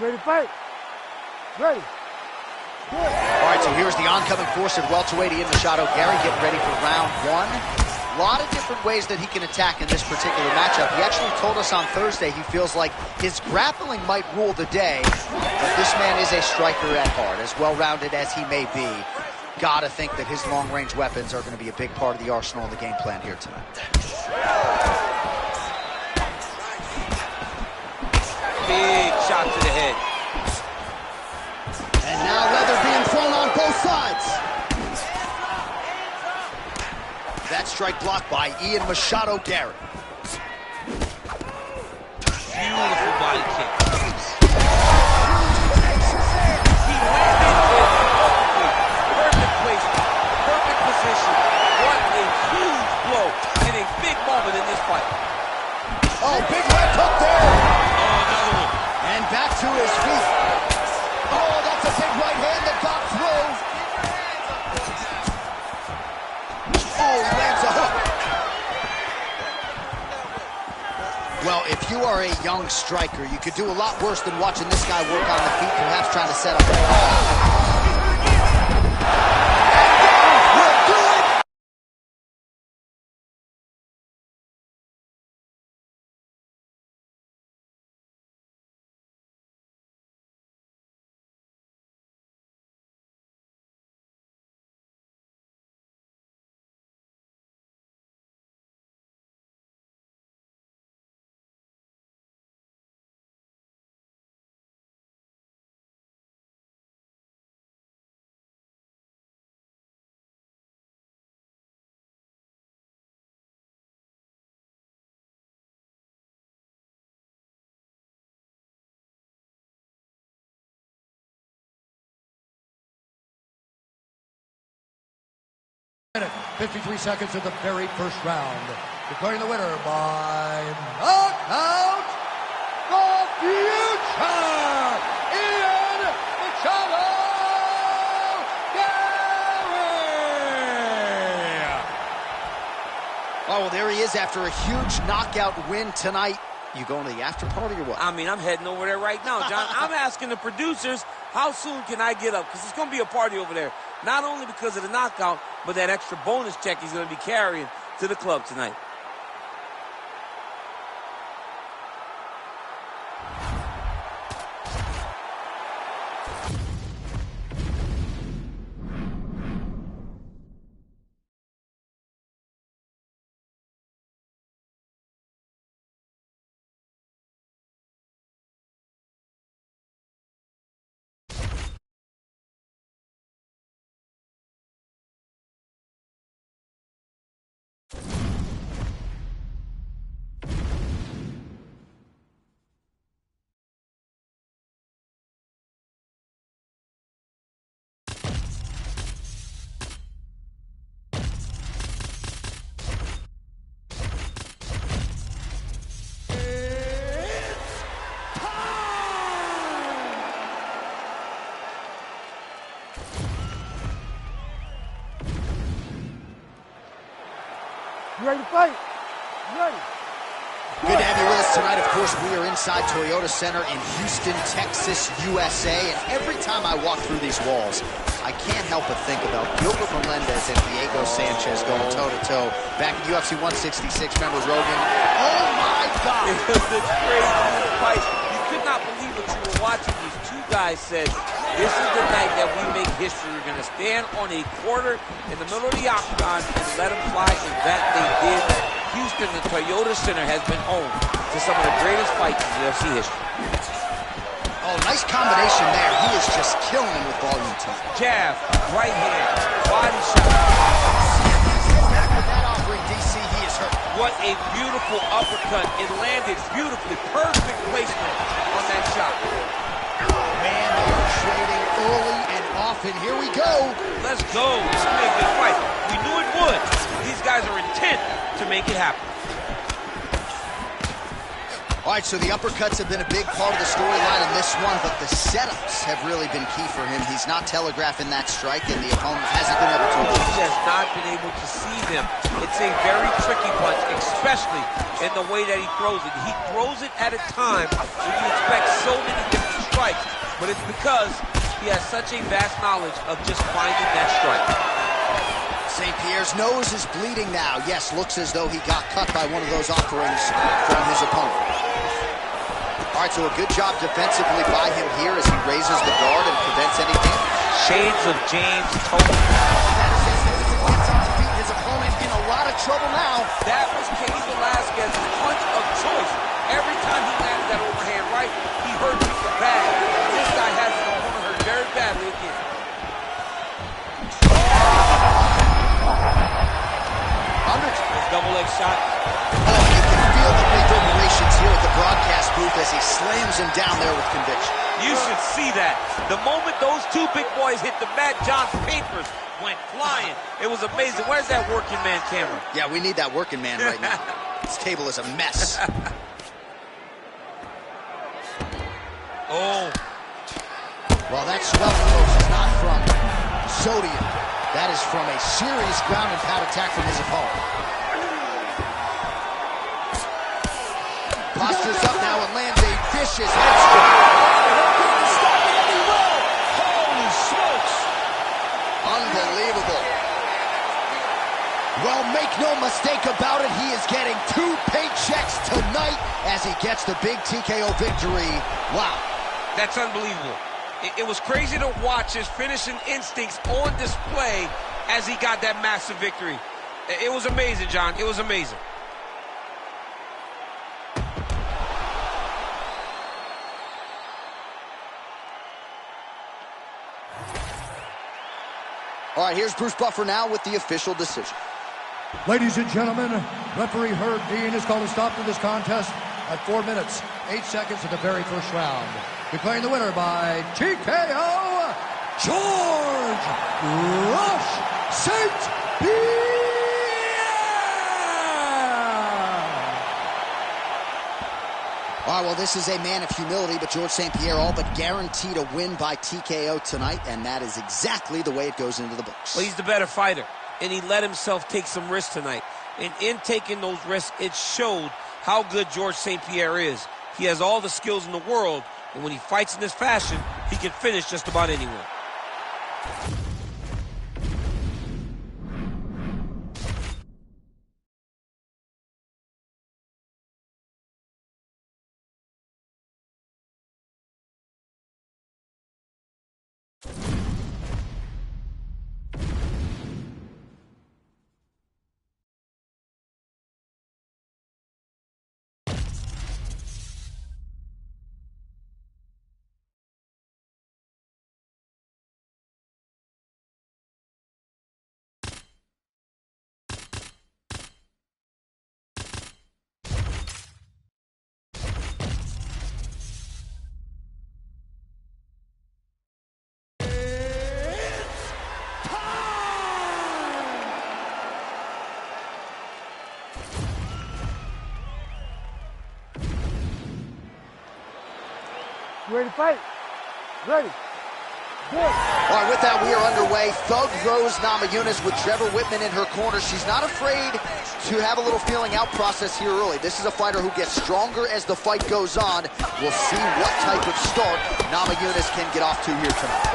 Ready to fight? Ready. Good. All right, so here's the oncoming force at welterweight, Ian Machado Gary, getting ready for round one. A lot of different ways that he can attack in this particular matchup. He actually told us on Thursday he feels like his grappling might rule the day, but this man is a striker at heart, as well-rounded as he may be. Gotta think that his long-range weapons are going to be a big part of the arsenal of the game plan here tonight. Big shot to the head. And now leather being thrown on both sides. That strike blocked by Ian Machado Gary. Beautiful body kick. He landed it perfectly. Perfect placement. Perfect position. What a huge blow in a big moment in this fight. Oh, big right hook there. Oh, another one. And back to his feet. Oh, that's a big right hand that got through. Oh, he lands a hook. Well, if you are a young striker, you could do a lot worse than watching this guy work on the feet, perhaps trying to set up a will do it. Minute, 53 seconds of the very first round. Declaring the winner by knockout, the future, Ian Machado Gary! Oh, well, there he is after a huge knockout win tonight. You going to the after party or what? I mean, I'm heading over there right now, John. I'm asking the producers, how soon can I get up? Because it's going to be a party over there. Not only because of the knockout, but that extra bonus check he's going to be carrying to the club tonight. You ready to fight? You ready? Good to have you with us tonight. Of course, we are inside Toyota Center in Houston, Texas, USA. And every time I walk through these walls, I can't help but think about Gilbert Melendez and Diego Sanchez going toe-to-toe back in UFC 166. Remember Rogan? Oh, my God! It was a crazy fight. You could not believe what you were watching. These two guys said, this is the night that we make history. We're going to stand on a quarter in the middle of the octagon and let them fly, and that they did. Houston, the Toyota Center, has been home to some of the greatest fights in UFC history. Oh, nice combination there. He is just killing him with volume tonight. Jab, right hand, body shot. With that offering, DC, he is hurt. What a beautiful uppercut. It landed beautifully. Perfect placement on that shot. Man, they are trading early and often. Here we go. Let's go. This is going to be a good fight. We knew it would. These guys are intent to make it happen. All right, so the uppercuts have been a big part of the storyline in this one, but the setups have really been key for him. He's not telegraphing that strike, and the opponent hasn't been able to. He has not been able to see them. It's a very tricky punch, especially in the way that he throws it. He throws it at a time when you expect so many different strike, but it's because he has such a vast knowledge of just finding that strike. St. Pierre's nose is bleeding now. Yes, looks as though he got cut by one of those offerings from his opponent. All right, so a good job defensively by him here as he raises the guard and prevents any damage. Shades of James Tope. His opponent in a lot of trouble now. That was Cain Velasquez's punch of choice. Every time he landed that overhand right, he hurt people bad. This guy has his opponent hurt very badly again. Double leg shot. Oh, you can feel the reverberations here at the broadcast booth as he slams him down there with conviction. You should see that. The moment those two big boys hit the mat, John's papers went flying. It was amazing. Where's that working man camera? Yeah, we need that working man right now. This table is a mess. Oh. Well, that swelling, folks, is not from sodium. That is from a serious ground and pound attack from his opponent. Postures up now and lands a vicious head strike. Holy smokes! Unbelievable. Well, make no mistake about it, he is getting 2 paychecks tonight as he gets the big TKO victory. Wow. That's unbelievable. It was crazy to watch his finishing instincts on display as he got that massive victory. It was amazing, John. It was amazing. All right, here's Bruce Buffer now with the official decision. Ladies and gentlemen, referee Herb Dean has called a stop to this contest at 4 minutes, 8 seconds of the very first round. Declaring the winner by TKO, George Rush St. Pierre! All right, well, this is a man of humility, but George St. Pierre all but guaranteed a win by TKO tonight, and that is exactly the way it goes into the books. Well, he's the better fighter, and he let himself take some risks tonight. And in taking those risks, it showed how good George St. Pierre is. He has all the skills in the world, and when he fights in this fashion, he can finish just about anyone. You ready to fight? Ready. Good. All right, with that, we are underway. Thug Rose Namajunas with Trevor Whitman in her corner. She's not afraid to have a little feeling out process here early. This is a fighter who gets stronger as the fight goes on. We'll see what type of start Namajunas can get off to here tonight.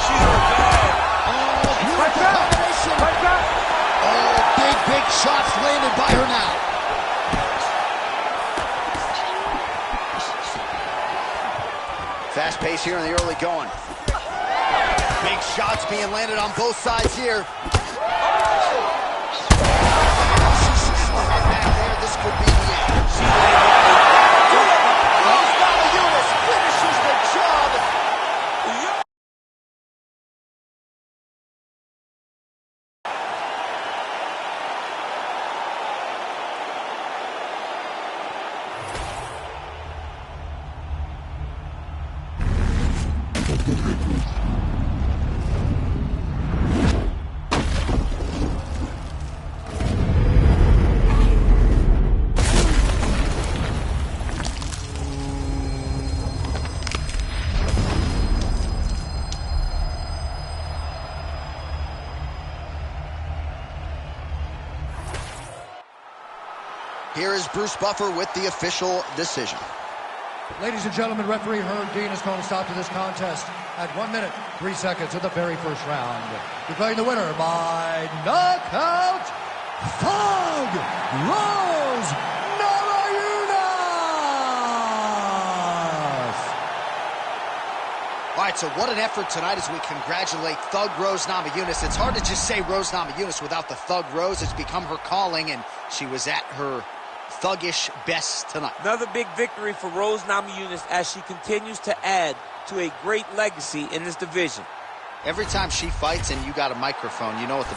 She's bad. Oh, beautiful combination. Oh, big shots landed by her now. Fast pace here in the early going. Big shots being landed on both sides here. Back there, this could be the end. Rose Namajunas finishes the job. Here is Bruce Buffer with the official decision. Ladies and gentlemen, referee Herb Dean has called a stop to this contest at 1 minute, 3 seconds of the very first round. Declaring the winner by knockout, Thug Rose Namajunas! All right, so what an effort tonight as we congratulate Thug Rose Namajunas. It's hard to just say Rose Namajunas without the Thug Rose. It's become her calling, and she was at her thuggish best tonight. Another big victory for Rose Namajunas as she continues to add to a great legacy in this division. Every time she fights and you got a microphone, you know what the...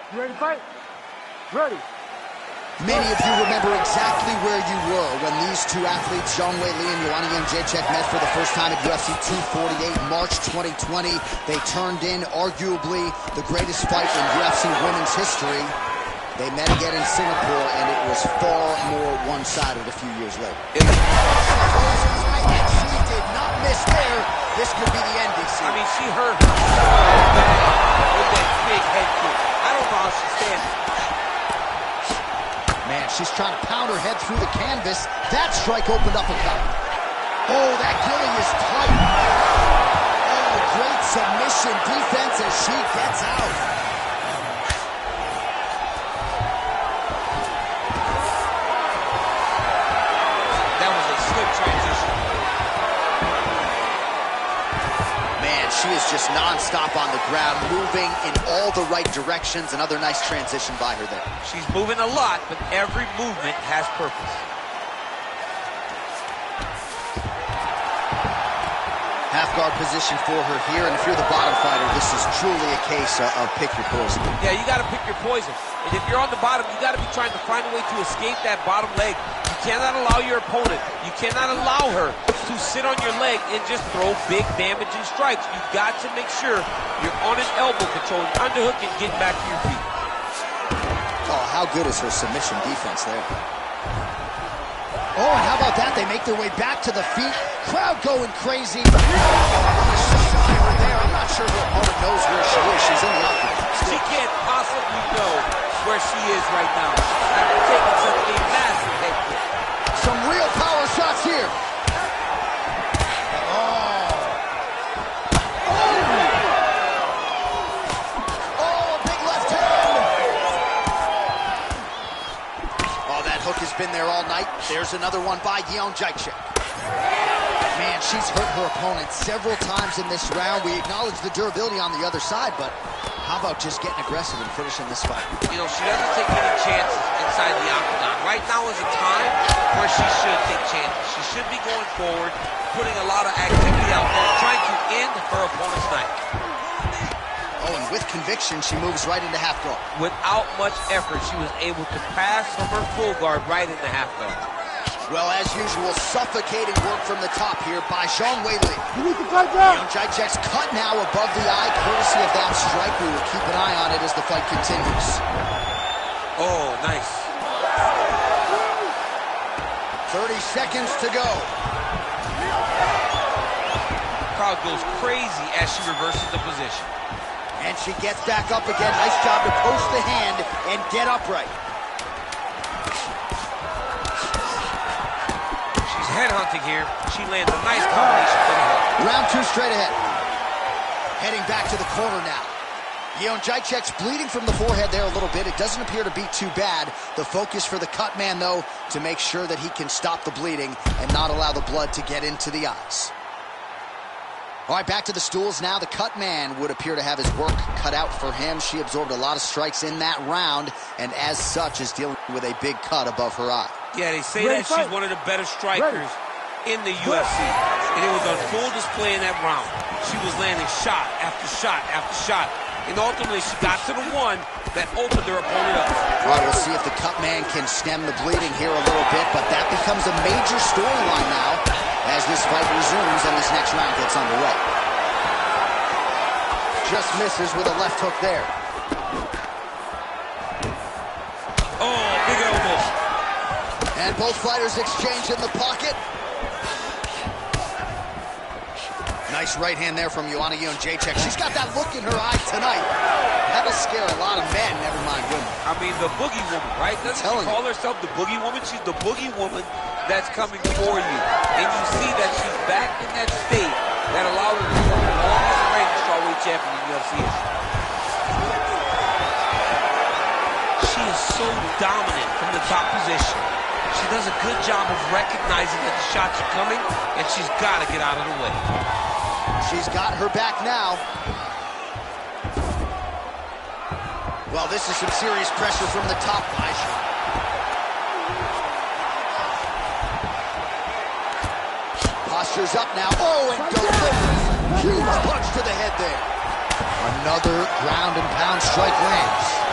You ready to fight? Ready. Many of you remember exactly where you were when these two athletes, Zhang Weili and Joanna Jędrzejczyk, met for the first time at UFC 248, March 2020. They turned in arguably the greatest fight in UFC women's history. They met again in Singapore, and it was far more one-sided a few years later. And she did not miss there. This could be the end, DC. I mean, she hurt her back with that big head kick. I don't know how she's standing. Man, she's trying to pound her head through the canvas. That strike opened up a cut. Oh, that gilly is tight. Oh, great submission defense as she gets out. That was a slick transition. Man, she is just nonstop on the ground, moving in all the right directions. Another nice transition by her there. She's moving a lot, but every movement has purpose. Half guard position for her here, and if you're the bottom fighter, this is truly a case of pick your poison. Yeah, you got to pick your poison. And if you're on the bottom, you got to be trying to find a way to escape that bottom leg. You cannot allow your opponent, you cannot allow her to sit on your leg and just throw big damaging strikes. You've got to make sure you're on an elbow control, underhook, and getting back to your feet. Oh, how good is her submission defense there? Oh, and how about that? They make their way back to the feet. Crowd going crazy. I'm not sure her opponent knows where she is. She's in the octagon. She can't possibly know where she is right now. After taking such a massive head kick. Some real power shots here. Has been there all night. There's another one by Jędrzejczyk. Man, she's hurt her opponent several times in this round. We acknowledge the durability on the other side, but how about just getting aggressive and finishing this fight? You know, she doesn't take any chances inside the octagon. Right now is a time where she should take chances. She should be going forward, putting a lot of activity out there, trying to end her opponent's night. Oh, and with conviction, she moves right into half guard. Without much effort, she was able to pass from her full guard right into half guard. Well, as usual, suffocating work from the top here by Zhang Weili. You need to cut down. Jędrzejczyk's cut now above the eye, courtesy of that strike. We will keep an eye on it as the fight continues. Oh, nice. 30 seconds to go. Crowd goes crazy as she reverses the position. And she gets back up again. Nice job to post the hand and get upright. She's headhunting here. She lands a nice combination for the head. Round two straight ahead. Heading back to the corner now. Jędrzejczyk's bleeding from the forehead there a little bit. It doesn't appear to be too bad. The focus for the cut man, though, to make sure that he can stop the bleeding and not allow the blood to get into the eyes. All right, back to the stools now. The cut man would appear to have his work cut out for him. She absorbed a lot of strikes in that round, and as such is dealing with a big cut above her eye. Yeah, they say that she's one of the better strikers in the UFC, and it was on full display in that round. She was landing shot after shot after shot, and ultimately she got to the one that opened her opponent up. All right, we'll see if the cut man can stem the bleeding here a little bit, but that becomes a major storyline now as this fight resumes and this next round gets underway. Just misses with a left hook there. Oh, big elbow. And both fighters exchange in the pocket. Nice right hand there from Joanna Jędrzejczyk. She's got that look in her eye tonight. That'll scare a lot of men, never mind women. I mean, the boogie woman, right? Doesn't she call herself the boogie woman? She's the boogie woman that's coming for you. And you see that she's back in that state that allowed her to become the longest reigning strawweight champion in UFC history. She is so dominant from the top position. She does a good job of recognizing that the shots are coming, and she's got to get out of the way. She's got her back now. Well, this is some serious pressure from the top. Posture's up now. Oh, and delivers. Huge punch to the head there. Another ground and pound strike lands.